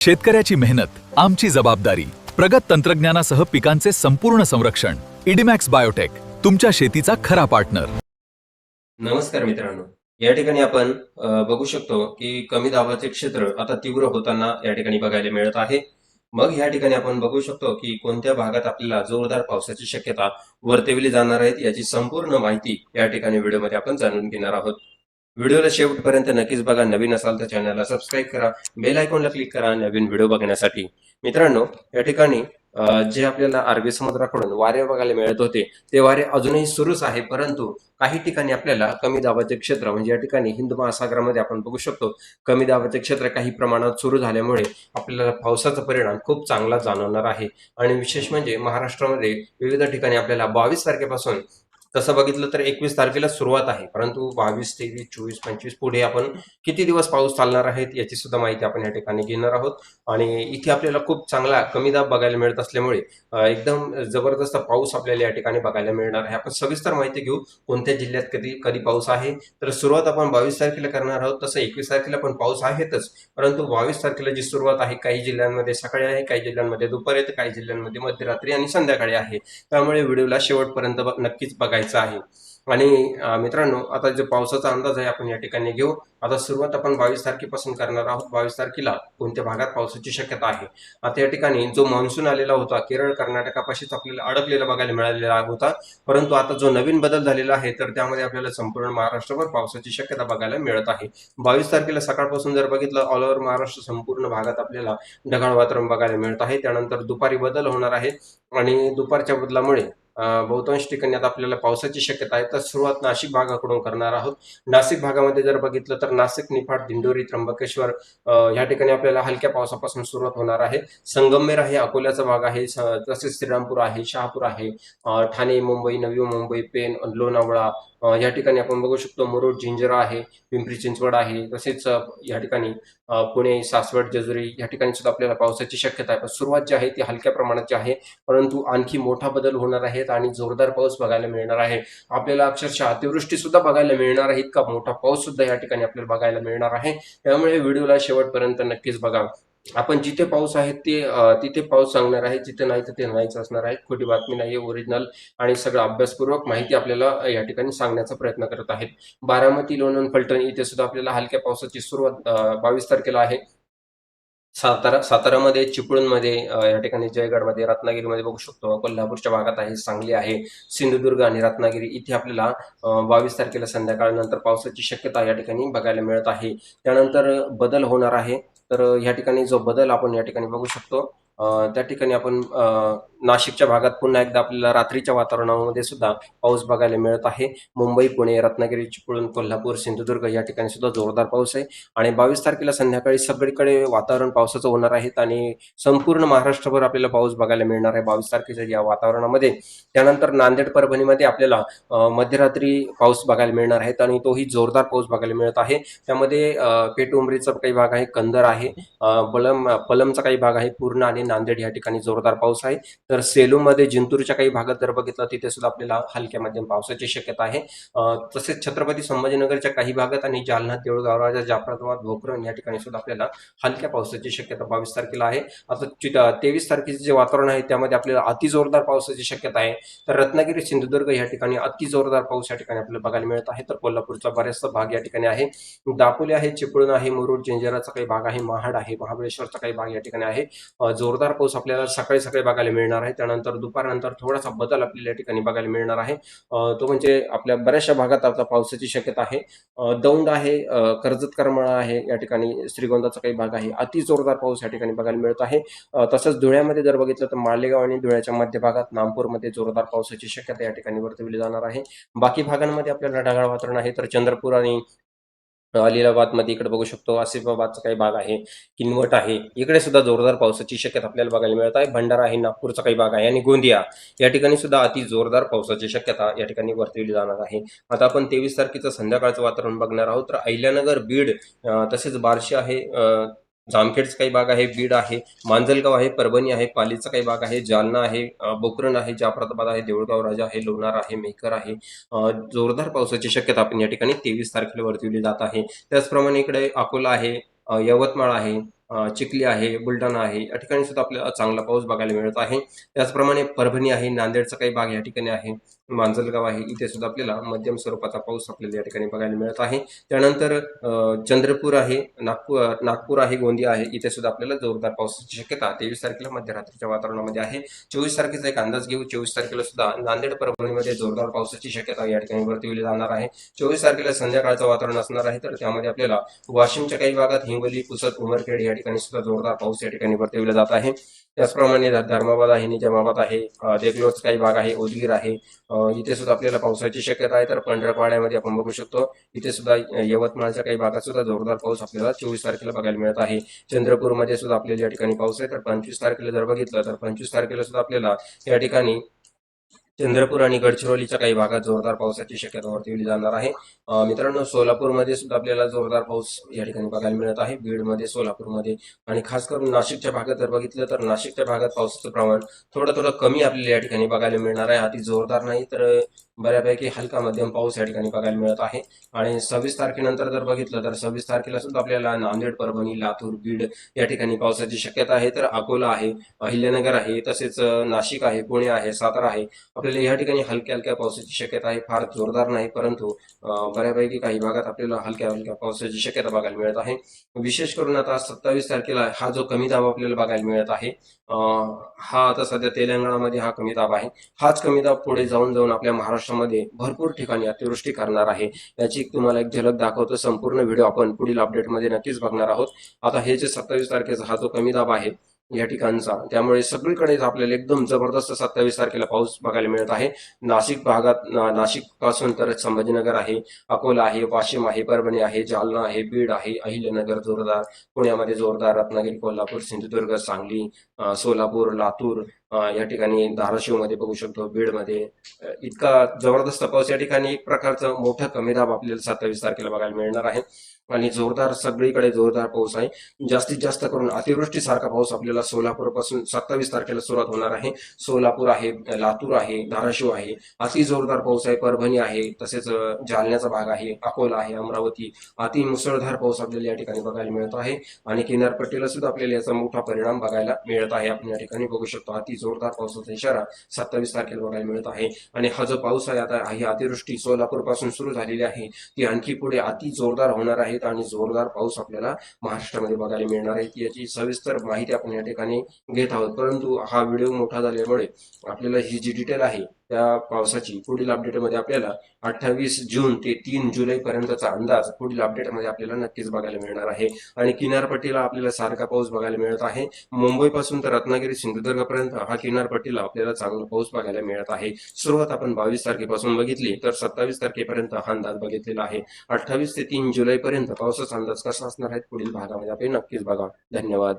शेतकऱ्याची मेहनत आमची जबाबदारी. प्रगत तंत्रज्ञानासह पिकांचे संपूर्ण संरक्षण. इडीमॅक्स बायोटेक, तुमच्या शेतीचा खरा पार्टनर. नमस्कार मित्रांनो, या ठिकाणी आपण बघू शकतो की कमी दाबाचे क्षेत्र आता तीव्र होताना या ठिकाणी बघायला मिळत आहे. मग या ठिकाणी आपण बघू शकतो की कोणत्या भागात आपल्याला जोरदार पावसाची शक्यता वर्तविली जाणार आहे याची संपूर्ण माहिती या ठिकाणी व्हिडिओमध्ये आपण जाणून घेणार आहोत. व्हिडिओला शेवटपर्यंत नक्कीच बघा. नवीन असाल तर चॅनलला सबस्क्राईब करा, बेल आयकॉनला क्लिक करा नवीन व्हिडिओ बघण्यासाठी. मित्रांनो, या ठिकाणी जे आपल्याला अरबी समुद्राकडून वारे बघायला मिळत होते ते वारे अजूनही सुरूच आहे, परंतु काही ठिकाणी आपल्याला कमी दाबाचे क्षेत्र म्हणजे या ठिकाणी हिंद महासागरामध्ये आपण बघू शकतो कमी दाबाचे क्षेत्र काही प्रमाणात सुरू झाल्यामुळे आपल्याला पावसाचा परिणाम खूप चांगला जाणवणार आहे. आणि विशेष म्हणजे महाराष्ट्रामध्ये विविध ठिकाणी आपल्याला 22 तारखेपासून, तसं बघितलं तर 21 तारखेला सुरुवात आहे, परंतु 22, 23, 24, 25 पुढे आपण किती दिवस पाऊस चालणार आहे याची सुद्धा माहिती आपण या ठिकाणी घेणार आहोत. आणि इथे आपल्याला खूप चांगला कमी दाब बघायला मिळत असल्यामुळे एकदम जबरदस्त पाऊस आपल्याला या ठिकाणी बघायला मिळणार आहे. आपण सविस्तर माहिती घेऊ कोणत्या जिल्ह्यात कधी कधी पाऊस आहे. तर सुरुवात आपण 22 तारखेला करणार आहोत. तसं 21 तारखेला पण पाऊस आहेतच, परंतु 22 तारखेला जी सुरुवात आहे काही जिल्ह्यांमध्ये सकाळी आहे, काही जिल्ह्यांमध्ये दुपारी, तर काही जिल्ह्यांमध्ये मध्यरात्री आणि संध्याकाळी आहे. त्यामुळे व्हिडिओला शेवटपर्यंत नक्कीच बघायचं आहे. आणि मित्रांनो, आता जो पावसाचा अंदाज आहे आपण या ठिकाणी घेऊ. आता सुरुवात आपण 22 तारखेपासून करणार आहोत. 22 तारखेला कोणत्या भागात पावसाची शक्यता आहे. आता या ठिकाणी जो मान्सून आलेला होता केरळ कर्नाटकापाशीच आपल्याला अडकलेला बघायला मिळालेला होता, परंतु आता जो नवीन बदल झालेला आहे तर त्यामध्ये आपल्याला संपूर्ण महाराष्ट्रभर पावसाची शक्यता बघायला मिळत आहे. 22 तारखेला सकाळपासून जर बघितलं ऑल ओव्हर महाराष्ट्र संपूर्ण भागात आपल्याला ढगाळ वातावरण बघायला मिळत आहे. त्यानंतर दुपारी बदल होणार आहे आणि दुपारच्या बदलामुळे बहुतांश ठिकाणी आता आपल्याला पावसाची शक्यता आहे. तर सुरुवात नाशिक भागाकडून करणार आहोत. नाशिक भागामध्ये जर बघितलं तर नाशिक, निफाड, दिंडोरी, त्र्यंबकेश्वर या ठिकाणी आपल्याला हलक्या पावसापासून सुरुवात होणार आहे. संगमनेर आहे, अकोल्याचा भाग आहे, तसेच श्रीरामपूर आहे, शहापूर आहे, ठाणे, मुंबई, नवी मुंबई, पेण, लोणावळा या ठिकाणी आपण बघू शकतो. मुरुड, जिंजरा आहे, पिंपरी चिंचवड आहे, तसेच या ठिकाणी पुणे, सासवड, जेजुरी या ठिकाणी सुद्धा आपल्याला पावसाची शक्यता आहे. पण सुरुवात जी आहे ती हलक्या प्रमाणाची आहे, परंतु आणखी मोठा बदल होणार आहेत आणि जोरदार पाऊस बघायला मिळणार आहे. आपल्याला अक्षरशः अतिवृष्टी सुद्धा बघायला मिळणार आहे, इतका मोठा पाऊस सुद्धा या ठिकाणी आपल्याला बघायला मिळणार आहे. त्यामुळे व्हिडिओला शेवटपर्यंत नक्कीच बघा. आपण जिथे पाऊस आहे ते तिथे पाऊस सांगणार आहे, जिथे नाही तर ते नाहीच असणार आहे. खोटी बातमी नाही, ओरिजिनल आणि सगळं अभ्यासपूर्वक माहिती आपल्याला या ठिकाणी सांगण्याचा प्रयत्न करत आहेत. बारामती, लोणंद, फलटण इथे सुद्धा आपल्याला हलक्या पावसाची सुरुवात 22 तारखेला आहे. सातारामध्ये, चिपळूणमध्ये, या ठिकाणी जयगडमध्ये, रत्नागिरीमध्ये बघू शकतो. कोल्हापूरच्या भागात आहे, सांगली आहे, सिंधुदुर्ग आणि रत्नागिरी इथे आपल्याला 22 तारखेला संध्याकाळनंतर पावसाची शक्यता या ठिकाणी बघायला मिळत आहे. त्यानंतर बदल होणार आहे. तर या ठिकाणी जो बदल आपण या ठिकाणी बघू शकतो त्या ठिकाणी आपण नाशिकच्या भागात पुन्हा एकदा आपल्याला रात्रीच्या वातावरणामध्ये सुद्धा पाऊस बघायला मिळत आहे. मुंबई, पुणे, रत्नागिरी, चिपळूण, कोल्हापूर, सिंधुदुर्ग या ठिकाणी सुद्धा जोरदार पाऊस आहे. आणि 22 तारखेला संध्याकाळी सगळीकडे वातावरण पावसाचं होणार आहे आणि संपूर्ण महाराष्ट्रभर आपल्याला पाऊस बघायला मिळणार आहे 22 तारखेच्या या वातावरणामध्ये. त्यानंतर नांदेड, परभणीमध्ये आपल्याला मध्यरात्री पाऊस बघायला मिळणार आहे आणि तोही जोरदार पाऊस बघायला मिळत आहे. त्यामध्ये पेठ उमरीचा काही भाग आहे, कंदर आहे, पलमचा काही भाग आहे, पूर्णा आणि नांदेड या ठिकाणी जोरदार पाऊस आहे. तर सेलूमध्ये, जिंतूरच्या काही भागात जर बघितलं तिथे सुद्धा आपल्याला हलक्या मध्यम पावसाची शक्यता आहे. तसेच छत्रपती संभाजीनगरच्या काही भागात आणि जालना, देऊळगाव राजा, जाफराबाद, भोकरन या ठिकाणी सुद्धा आपल्याला हलक्या पावसाची शक्यता 22 तारखेला आहे. आता 23 तारखेचे जे वातावरण आहे त्यामध्ये आपल्याला अति जोरदार पावसाची शक्यता आहे. तर रत्नागिरी, सिंधुदुर्ग या ठिकाणी अति जोरदार पाऊस या ठिकाणी आपल्याला बघायला मिळत आहे. तर कोल्हापूरचा बराचसा भाग या ठिकाणी आहे, दापोली आहे, चिपळूण आहे, मुरुड, जिंजराचा काही भाग आहे, महाड आहे, महाबळेश्वरचा काही भाग या ठिकाणी आहे. जोरदार पाऊस आपल्याला सकाळी सकाळी बघायला मिळणार आहे. त्यानंतर दुपारनंतर थोडासा बदल आपल्याला या ठिकाणी बघायला मिळणार आहे. तो म्हणजे आपल्या बऱ्याचशा भागात आता पावसाची शक्यता आहे. दौंड आहे, कर्जत, करमाळा आहे, या ठिकाणी श्रीगोंदाचा काही भाग आहे, अति जोरदार पाऊस या ठिकाणी बघायला मिळत आहे. तसंच धुळ्यामध्ये जर बघितलं तर मालेगाव आणि धुळ्याच्या मध्य भागात, नागपूरमध्ये जोरदार पावसाची शक्यता या ठिकाणी वर्तवली जाणार आहे. बाकी भागांमध्ये आपल्याला ढगाळ वातावरण आहे. तर चंद्रपूर आणि अलिलाबाद मध्ये इकडे बघू शकतो, आसिफाबादचा काही भाग आहे, किनवट आहे, इकडे सुद्धा जोरदार पावसाची शक्यता आपल्याला बघायला मिळत आहे. भंडारा आहे, नागपूरचा काही भाग आहे आणि गोंदिया या ठिकाणी सुद्धा अति जोरदार पावसाची शक्यता या ठिकाणी वर्तवली जाणार आहे. आता आपण 23 तारखेचं संध्याकाळचं वातावरण बघणार आहोत. तर अहिल्यानगर, बीड, तसेच बार्शी आहे, जामखेडचा काही भाग आहे, बीड आहे, मांजलगाव आहे, परभणी आहे, पालीचा काही भाग आहे, जालना आहे, बोकरन आहे, जाफराबाद आहे, देऊळगाव राजा आहे, लोणार आहे, मेहकर आहे. जोरदार पावसाची शक्यता आपण या ठिकाणी 23 तारखेला वर्तवली जात आहे. त्याचप्रमाणे इकडे अकोला आहे, यवतमाळ आहे, चिखली आहे, बुलढाणा आहे, या ठिकाणी सुद्धा आपल्याला चांगला पाऊस बघायला मिळत आहे. त्याचप्रमाणे परभणी आहे, नांदेडचा काही भाग या ठिकाणी आहे, मांजलगाव आहे, इथे सुद्धा आपल्याला मध्यम स्वरूपाचा पाऊस आपल्याला या ठिकाणी बघायला मिळत आहे. त्यानंतर चंद्रपूर आहे, नागपूर आहे, गोंदिया आहे, इथे सुद्धा आपल्याला जोरदार पावसाची शक्यता 23 तारखेला मध्यरात्रीच्या वातावरणामध्ये आहे. 24 तारखेचा एक अंदाज घेऊ. 24 तारखेला सुद्धा नांदेड परभणीमध्ये जोरदार पावसाची शक्यता या ठिकाणी वर्तवली जाणार आहे. 24 तारखेला संध्याकाळचं वातावरण असणार आहे, तर त्यामध्ये आपल्याला वाशिमच्या काही भागात हिंगोली, पुसद, उमरखेड या ठिकाणी सुद्धा जोरदार पाऊस या ठिकाणी वर्तवला जात आहे. त्याचप्रमाणे धर्माबाद आहे, निजामाबाद आहे, देगलोच काही भाग आहे, उदगीर आहे, इथे सुद्धा आपल्याला पावसाची शक्यता आहे. तर पंढरपाड्यामध्ये आपण बघू शकतो, इथे सुद्धा यवतमाळच्या काही भागात सुद्धा जोरदार पाऊस आपल्याला 24 तारखेला बघायला मिळत आहे. चंद्रपूरमध्ये सुद्धा आपल्याला या ठिकाणी पाऊस आहे. तर 25 तारखेला जर बघितलं तर 25 तारखेला सुद्धा आपल्याला या ठिकाणी चंद्रपूर आणि गडचिरोलीच्या काही भागात जोरदार पावसाची शक्यता वर्तवली जाणार आहे. मित्रांनो, सोलापूरमध्ये सुद्धा आपल्याला जोरदार पाऊस या ठिकाणी बघायला मिळत आहे. बीडमध्ये, सोलापूरमध्ये आणि खास करून नाशिकच्या भागात जर बघितलं तर नाशिकच्या भागात पावसाचं प्रमाण थोडं कमी आपल्याला या ठिकाणी बघायला मिळणार आहे. अति जोरदार नाही तर बऱ्यापैकी हलका मध्यम पाऊस या ठिकाणी बघायला मिळत आहे. आणि 26 तारखेनंतर जर बघितलं तर 26 तारखेला सुद्धा आपल्याला नांदेड, परभणी, लातूर, बीड या ठिकाणी पावसाची शक्यता आहे. तर अकोला आहे, अहिल्यानगर आहे, तसेच नाशिक आहे, पुणे आहे, सातारा आहे, आपल्याला या ठिकाणी हलक्या पावसाची शक्यता आहे. फार जोरदार नाही, परंतु बऱ्यापैकी काही भागात आपल्याला हलक्या पावसाची शक्यता बघायला मिळत आहे. विशेष करून आता 27 तारखेला हा जो कमी दाब आपल्याला बघायला मिळत आहे, हा आता सध्या तेलंगणामध्ये हा कमी दाब आहे. हाच कमी दाब पुढे जाऊन आपल्या महाराष्ट्रामध्ये भरपूर ठिकाणी अतिवृष्टी करणार आहे. याची तुम्हाला एक झलक दाखवतो. संपूर्ण व्हिडिओ आपण पुढील अपडेटमध्ये नक्कीच बघणार आहोत. आता हे जे 27 तारखेचा हा जो कमी दाब आहे या ठिकाणचा, त्यामुळे सगळीकडे आपल्याला एकदम जबरदस्त 27 तारखेला पाऊस बघायला मिळत आहे. नाशिक भागात, नाशिक पासून तर संभाजीनगर आहे, अकोला आहे, वाशिम आहे, परभणी आहे, जालना आहे, बीड आहे, अहिल्यानगर जोरदार, पुण्यामध्ये जोरदार, रत्नागिरी, कोल्हापूर, सिंधुदुर्ग, सांगली, सोलापूर, लातूर, या ठिकाणी धाराशिवमध्ये बघू शकतो, बीडमध्ये इतका जबरदस्त पाऊस या ठिकाणी एक प्रकारचं मोठं कमी दाब आपल्याला 27 तारखेला बघायला मिळणार आहे. आणि जोरदार सगळीकडे जोरदार पाऊस आहे. जास्तीत जास्त करून अतिवृष्टीसारखा पाऊस आपल्याला सोलापूर पासून 27 तारखेला सुरुवात होणार आहे. सोलापूर आहे, लातूर आहे, धाराशिव आहे, अति जोरदार पाऊस आहे. परभणी आहे, तसेच जालन्याचा भाग आहे, अकोला आहे, अमरावती, अति मुसळधार पाऊस आपल्याला या ठिकाणी बघायला मिळत आहे. आणि किनारपट्टीला सुद्धा आपल्याला याचा मोठा परिणाम बघायला मिळत आहे. आपण या ठिकाणी बघू शकतो, अति जोरदार पावसाचा इशारा 27 तारखेला बघायला मिळत आहे. आणि हा जो पाऊस आहे, आता ही अतिवृष्टी सोलापूर पासून सुरू झालेली आहे, ती आणखी पुढे अति जोरदार होणार आहे आणि जोरदार पाऊस आपल्याला महाराष्ट्रामध्ये बघायला मिळणार आहे. याची सविस्तर माहिती आपण या ठिकाणी घेत आहोत. परंतु हा व्हिडिओ मोठा झाल्यामुळे आपल्याला ही जी डिटेल आहे त्या पावसाची पुढील अपडेटमध्ये आपल्याला 28 जून ते 3 जुलै पर्यंतचा अंदाज पुढील अपडेटमध्ये आपल्याला नक्कीच बघायला मिळणार आहे. आणि किनारपट्टीला आपल्याला सारखा पाऊस बघायला मिळत आहे. मुंबईपासून तर रत्नागिरी, सिंधुदुर्ग पर्यंत हा किनारपट्टीला आपल्याला चांगला पाऊस बघायला मिळत आहे. सुरुवात आपण 22 तारखेपासून बघितली तर 27 तारखेपर्यंत हा अंदाज बघितलेला आहे. 28 ते 3 जुलै पर्यंत पावसाचा अंदाज कसा असणार आहे पुढील भागामध्ये आपण नक्कीच बघा. धन्यवाद.